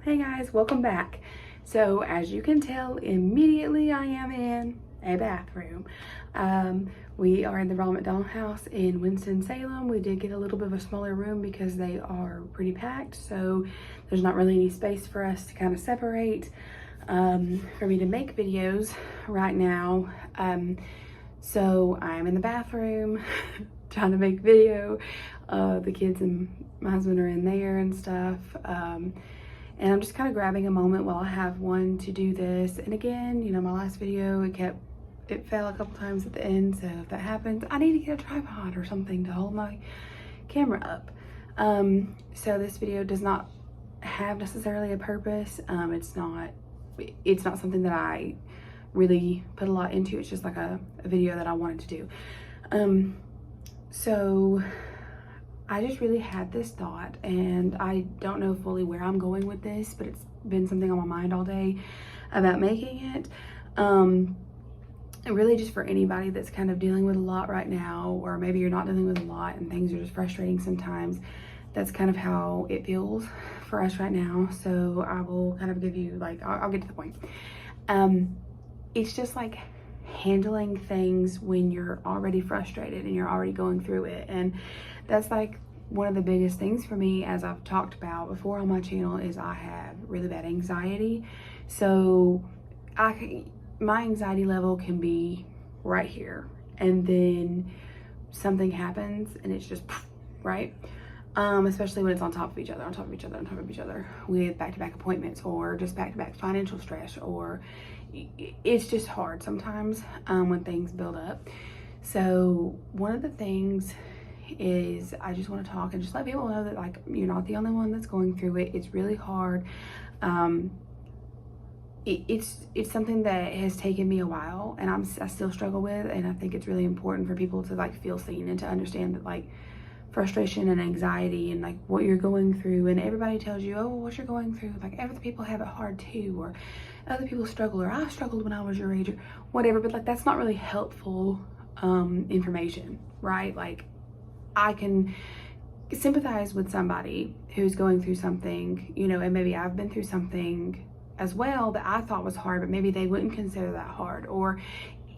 Hey guys, welcome back. So as you can tell, immediately I am in a bathroom. We are in the Ronald McDonald House in Winston-Salem. We did get a little bit of a smaller room because they are pretty packed, so there's not really any space for us to kind of separate for me to make videos right now. So I'm in the bathroom trying to make video. The kids and my husband are in there and stuff. And I'm just kind of grabbing a moment while I have one to do this. And again, you know, my last video, it fell a couple times at the end. So if that happens, I need to get a tripod or something to hold my camera up. So this video does not have necessarily a purpose. It's not something that I really put a lot into. It's just like a video that I wanted to do. So I just really had this thought, and I don't know fully where I'm going with this, but it's been something on my mind all day about making it. And really just for anybody that's kind of dealing with a lot right now, or maybe you're not dealing with a lot and things are just frustrating sometimes. That's kind of how it feels for us right now. So I will kind of give you like, I'll get to the point. It's just like handling things when you're already frustrated and you're already going through it. And that's like one of the biggest things for me, as I've talked about before on my channel, is I have really bad anxiety. So my anxiety level can be right here, and then something happens and it's just right. Especially when it's on top of each other, on top of each other, on top of each other, with back-to-back appointments or just back-to-back financial stress, or it's just hard sometimes when things build up. So one of the things is I just want to talk and just let people know that like you're not the only one that's going through it. It's really hard. It's something that has taken me a while, and I still struggle with, and I think it's really important for people to like feel seen and to understand that like frustration and anxiety and like what you're going through, and everybody tells you, oh, what you're going through, like other people have it hard too, or other people struggle, or I struggled when I was your age, or whatever. But like that's not really helpful information, right? Like I can sympathize with somebody who's going through something, you know, and maybe I've been through something as well that I thought was hard, but maybe they wouldn't consider that hard. Or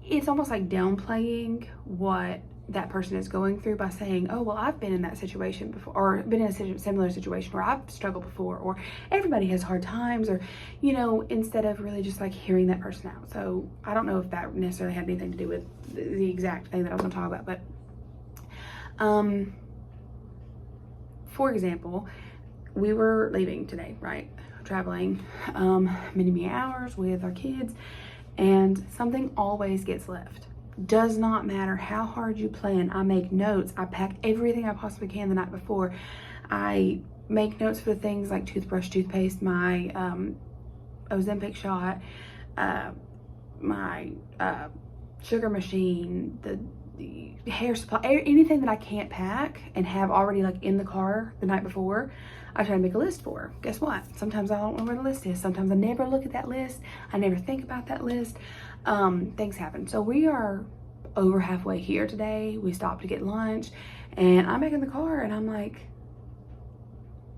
it's almost like downplaying what that person is going through by saying, oh, well, I've been in that situation before, or been in a similar situation where I've struggled before, or everybody has hard times, or, you know, instead of really just like hearing that person out. So I don't know if that necessarily had anything to do with the exact thing that I was gonna talk about, but for example, we were leaving today, right? Traveling many hours with our kids, and something always gets left. Does not matter how hard you plan. I make notes. I pack everything I possibly can the night before. I make notes for things like toothbrush, toothpaste, my Ozempic shot, my sugar machine, the hair supply, anything that I can't pack and have already like in the car the night before, I try to make a list for. Guess what? Sometimes I don't know where the list is. Sometimes I never look at that list. I never think about that list. Things happen. So we are over halfway here today. We stopped to get lunch, and I'm back in the car and I'm like,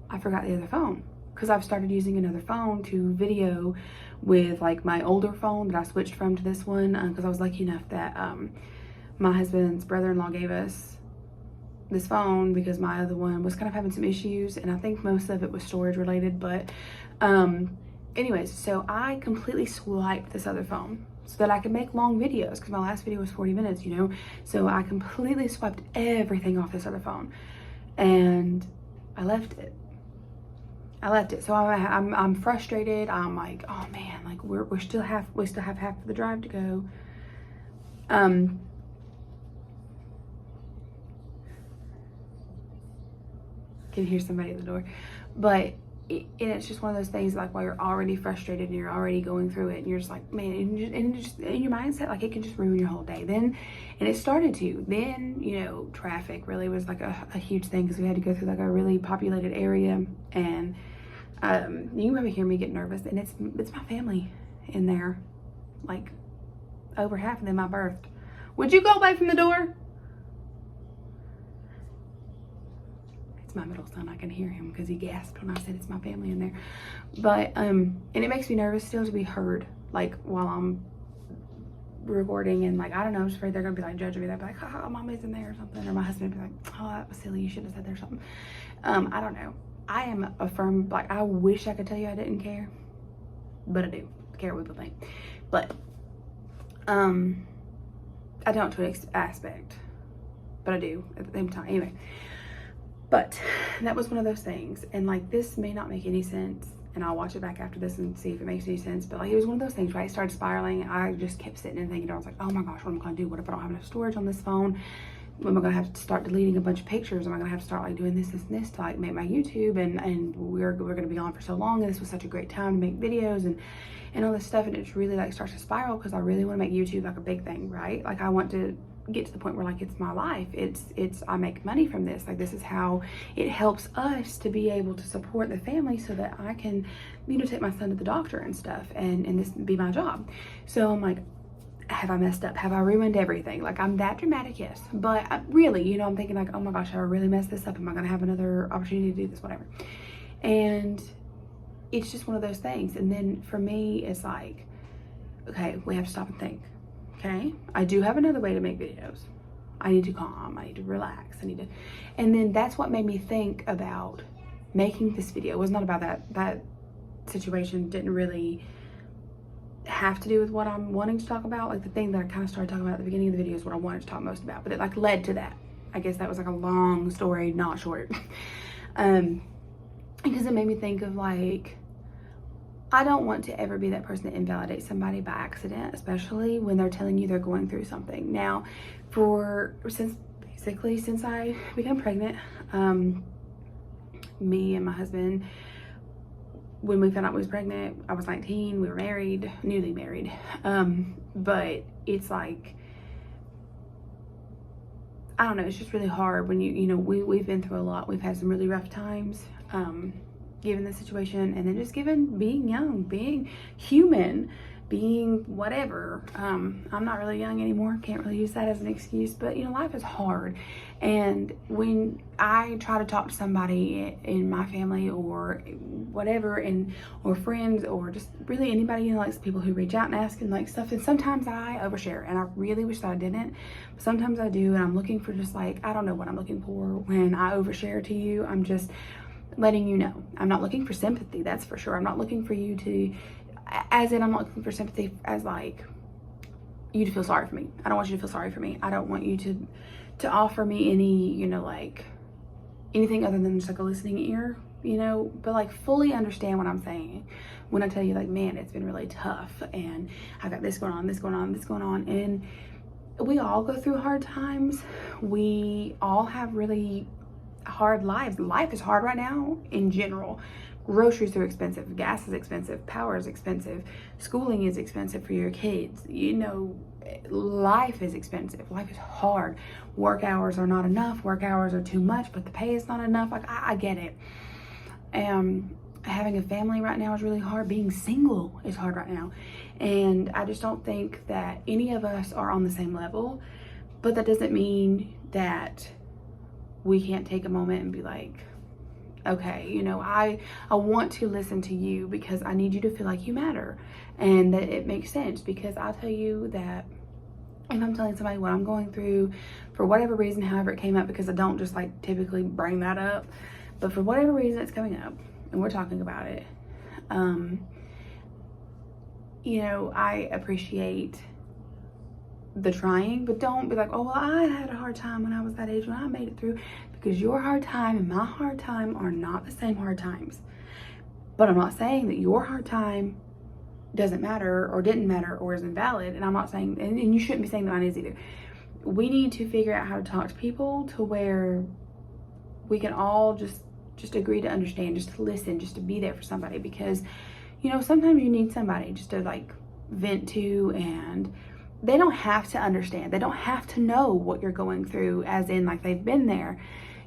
I forgot the other phone, because I've started using another phone to video with like my older phone that I switched from to this one, because I was lucky enough that my husband's brother-in-law gave us this phone because my other one was kind of having some issues, and I think most of it was storage related. But anyways, so I completely swiped this other phone so that I could make long videos, because my last video was 40 minutes, you know. So I completely swiped everything off this other phone, and I left it. So I'm frustrated. I'm like, oh man, like we still have half of the drive to go. Can hear somebody at the door, but and it's just one of those things like while you're already frustrated and you're already going through it, and you're just like, man, and just in your mindset, like it can just ruin your whole day. Then, and it started to, then, you know, traffic really was like a huge thing, because we had to go through like a really populated area, and you can probably hear me get nervous, and it's my family in there, like over half of them I birthed. Would you go away from the door? It's my middle son. I can hear him because he gasped when I said it's my family in there. But, and it makes me nervous still to be heard, like, while I'm recording, and like, I don't know, I'm just afraid they're gonna be like judging me. They'll be like, haha, mom isn't there or something. Or my husband will be like, oh, that was silly, you should have said there or something. I don't know. I am a firm, like, I wish I could tell you I didn't care, but I do care what people think. But, I don't to an aspect, but I do at the same time. Anyway, but that was one of those things. And like, this may not make any sense, and I'll watch it back after this and see if it makes any sense. But like, it was one of those things, right? It started spiraling. I just kept sitting and thinking, I was like, oh my gosh, what am I gonna do? What if I don't have enough storage on this phone? Am I gonna have to start deleting a bunch of pictures? Am I gonna have to start like doing this and this to like make my YouTube? And we're gonna be on for so long, and this was such a great time to make videos and all this stuff. And it really like starts to spiral, because I really want to make YouTube like a big thing, right? Like, I want to get to the point where like it's my life. It's I make money from this. Like, this is how it helps us to be able to support the family, so that I can, you know, take my son to the doctor and stuff, and this be my job. So I'm like, have I messed up? Have I ruined everything? Like, I'm that dramatic, yes. But really, you know, I'm thinking like, oh my gosh, have I really messed this up? Am I gonna have another opportunity to do this? Whatever. And it's just one of those things. And then for me, it's like, okay, we have to stop and think. Okay, I do have another way to make videos. I need to calm, I need to relax, I need to, and then that's what made me think about making this video. It was not about that situation. Didn't really have to do with what I'm wanting to talk about. Like, the thing that I kind of started talking about at the beginning of the video is what I wanted to talk most about, but it like led to that. I guess that was like a long story, not short. Because it made me think of like, I don't want to ever be that person that invalidates somebody by accident, especially when they're telling you they're going through something. Now, since I became pregnant, me and my husband, when we found out we was pregnant, I was 19, we were married, newly married. But it's like, I don't know, it's just really hard when you know, we've been through a lot. We've had some really rough times, given the situation, and then just given being young, being human, being whatever. I'm not really young anymore, can't really use that as an excuse, but you know, life is hard. And when I try to talk to somebody in my family or whatever, or friends, or just really anybody, you know, like people who reach out and ask and like stuff, and sometimes I overshare, and I really wish that I didn't, but sometimes I do, and I'm looking for just like, I don't know what I'm looking for when I overshare to you. I'm just letting you know. I'm not looking for sympathy, that's for sure. I'm not looking for you to, as in, I'm not looking for sympathy as like you to feel sorry for me. I don't want you to feel sorry for me. I don't want you to offer me any, you know, like anything other than just like a listening ear, you know, but like fully understand what I'm saying when I tell you like, man, it's been really tough, and I got this going on, this going on, this going on. And we all go through hard times. We all have really hard lives. Life is hard right now in general. Groceries are expensive, gas is expensive, power is expensive, schooling is expensive for your kids, you know, life is expensive, life is hard. Work hours are not enough, work hours are too much, but the pay is not enough. Like, I get it. Having a family right now is really hard. Being single is hard right now. And I just don't think that any of us are on the same level, but that doesn't mean that we can't take a moment and be like, okay, you know, I want to listen to you because I need you to feel like you matter and that it makes sense. Because I'll tell you that if I'm telling somebody what I'm going through, for whatever reason, however it came up, because I don't just like typically bring that up, but for whatever reason it's coming up and we're talking about it, you know, I appreciate the trying, but don't be like, oh, well, I had a hard time when I was that age when I made it through, because your hard time and my hard time are not the same hard times. But I'm not saying that your hard time doesn't matter or didn't matter or is invalid, and I'm not saying, and you shouldn't be saying that mine is either. We need to figure out how to talk to people to where we can all just agree to understand, just to listen, just to be there for somebody, because, you know, sometimes you need somebody just to like vent to, and they don't have to understand. They don't have to know what you're going through, as in like they've been there.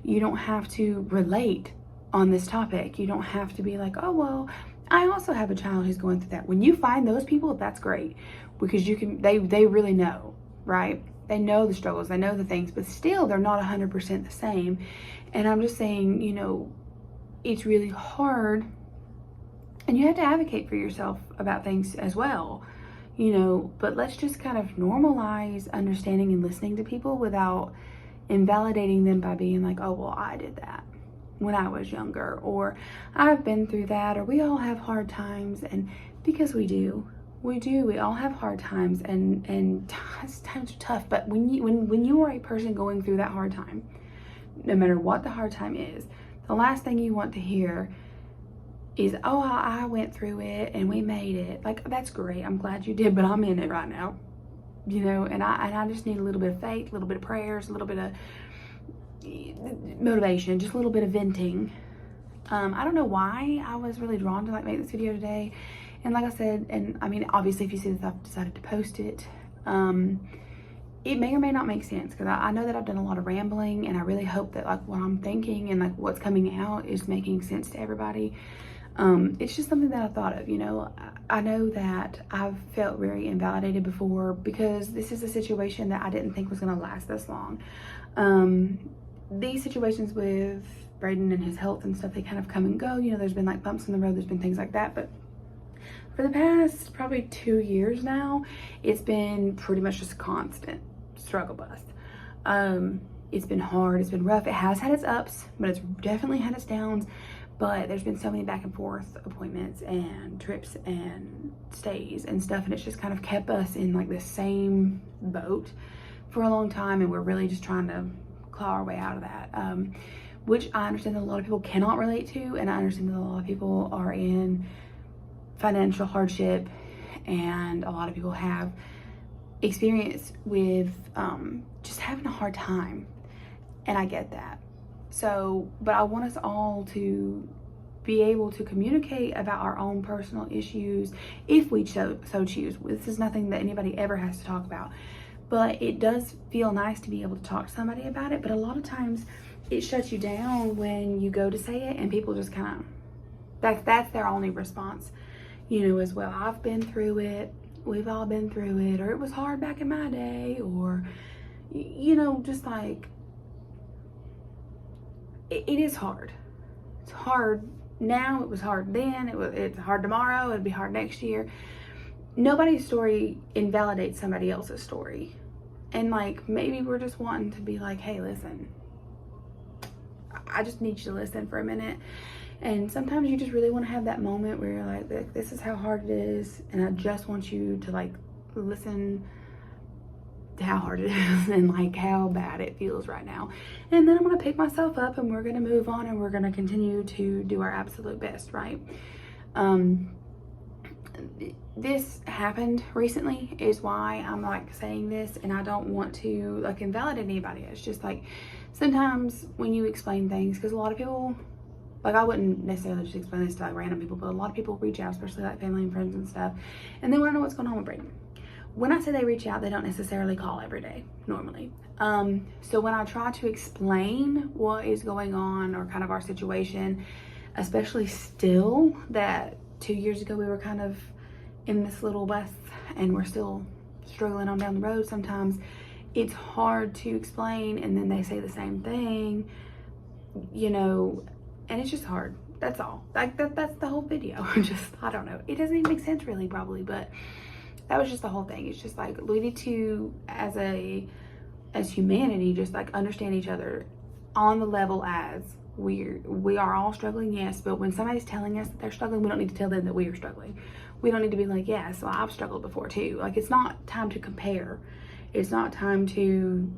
You don't have to relate on this topic. You don't have to be like, oh, well, I also have a child who's going through that. When you find those people, that's great, because you can, they really know, right? They know the struggles, they know the things, but still they're not 100% the same. And I'm just saying, you know, it's really hard, and you have to advocate for yourself about things as well, you know, but let's just kind of normalize understanding and listening to people without invalidating them by being like, oh, well, I did that when I was younger, or I've been through that, or we all have hard times. And because we all have hard times, and times are tough. But when you are a person going through that hard time, no matter what the hard time is, the last thing you want to hear is, oh, I went through it and we made it. Like, that's great, I'm glad you did, but I'm in it right now, you know, and I just need a little bit of faith, a little bit of prayers, a little bit of motivation, just a little bit of venting. I don't know why I was really drawn to like make this video today. And like I said, and I mean, obviously if you see this, I've decided to post it. It may or may not make sense, because I know that I've done a lot of rambling, and I really hope that like what I'm thinking and like what's coming out is making sense to everybody. It's just something that I thought of, you know. I know that I've felt very invalidated before, because this is a situation that I didn't think was going to last this long. These situations with Braden and his health and stuff, they kind of come and go, you know. There's been like bumps in the road, there's been things like that, but for the past probably 2 years now, it's been pretty much just constant struggle bus. It's been hard, it's been rough. It has had its ups, but it's definitely had its downs. But there's been so many back and forth appointments and trips and stays and stuff, and it's just kind of kept us in like the same boat for a long time, and we're really just trying to claw our way out of that, which I understand that a lot of people cannot relate to, and I understand that a lot of people are in financial hardship, and a lot of people have experience with just having a hard time, and I get that. So, but I want us all to be able to communicate about our own personal issues if we so choose. This is nothing that anybody ever has to talk about, but it does feel nice to be able to talk to somebody about it. But a lot of times it shuts you down when you go to say it, and people just kind of, that's their only response, you know, as well. I've been through it, we've all been through it, or it was hard back in my day, or, you know, just like, it is hard. It's hard now, it was hard then, it's hard tomorrow, it'll be hard next year. Nobody's story invalidates somebody else's story. And like, maybe we're just wanting to be like, hey, listen, I just need you to listen for a minute. And sometimes you just really want to have that moment where you're like, this is how hard it is, and I just want you to like listen to how hard it is and like how bad it feels right now. And then I'm gonna pick myself up, and we're gonna move on, and we're gonna continue to do our absolute best, right? This happened recently is why I'm like saying this, and I don't want to like invalidate anybody. It's just like, sometimes when you explain things, because a lot of people, like, I wouldn't necessarily just explain this to like random people, but a lot of people reach out, especially like family and friends and stuff, and they want to know what's going on with Braden. When I say they reach out, they don't necessarily call every day normally. So when I try to explain what is going on, or kind of our situation, especially still that 2 years ago we were kind of in this little bus and we're still struggling on down the road, sometimes it's hard to explain, and then they say the same thing, you know, and it's just hard. That's all. Like that's the whole video. Just, I don't know, it doesn't even make sense really, probably, but that was just the whole thing. It's just like, we need to, as humanity, just like understand each other on the level as we are all struggling, yes, but when somebody's telling us that they're struggling, we don't need to tell them that we are struggling. We don't need to be like, yeah, so I've struggled before too. Like, it's not time to compare. It's not time to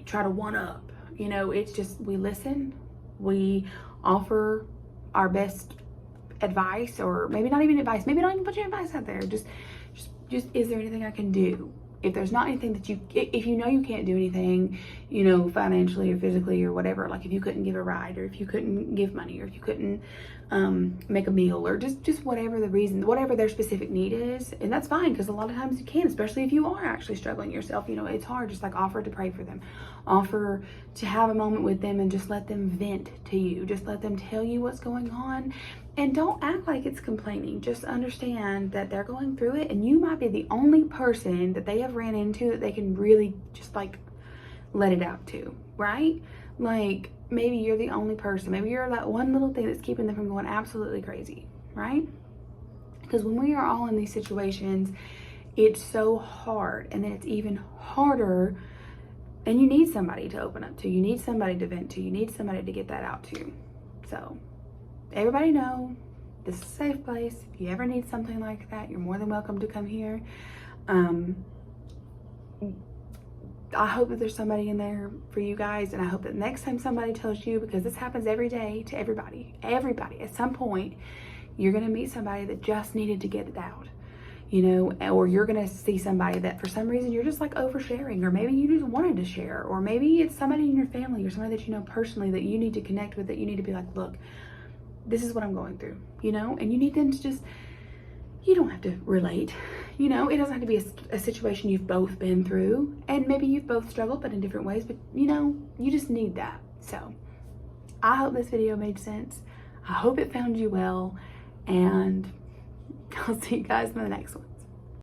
try to one up, you know. It's just, we listen, we offer our best advice, or maybe not even advice, maybe don't even put your advice out there. Just is there anything I can do? If there's not anything that if you know you can't do anything, you know, financially or physically or whatever, like if you couldn't give a ride, or if you couldn't give money, or if you couldn't make a meal, or just whatever the reason, whatever their specific need is, and that's fine, because a lot of times you can, especially if you are actually struggling yourself, you know, it's hard. Just like, offer to pray for them, offer to have a moment with them, and just let them vent to you, just let them tell you what's going on. And don't act like it's complaining. Just understand that they're going through it, and you might be the only person that they have ran into that they can really just like let it out to, right? Like maybe you're the only person. Maybe you're that one little thing that's keeping them from going absolutely crazy, right? Because when we are all in these situations, it's so hard, and then it's even harder, and you need somebody to open up to. You need somebody to vent to. You need somebody to get that out to. So everybody know this is a safe place. If you ever need something like that, you're more than welcome to come here. I hope that there's somebody in there for you guys, and I hope that next time somebody tells you, because this happens every day to everybody, at some point, you're gonna meet somebody that just needed to get it out, you know, or you're gonna see somebody that for some reason you're just like oversharing, or maybe you just wanted to share, or maybe it's somebody in your family or somebody that you know personally that you need to connect with, that you need to be like, look, this is what I'm going through, you know, and you need them to just, you don't have to relate, you know, it doesn't have to be a situation you've both been through, and maybe you've both struggled, but in different ways, but you know, you just need that. So I hope this video made sense. I hope it found you well, and I'll see you guys in the next one.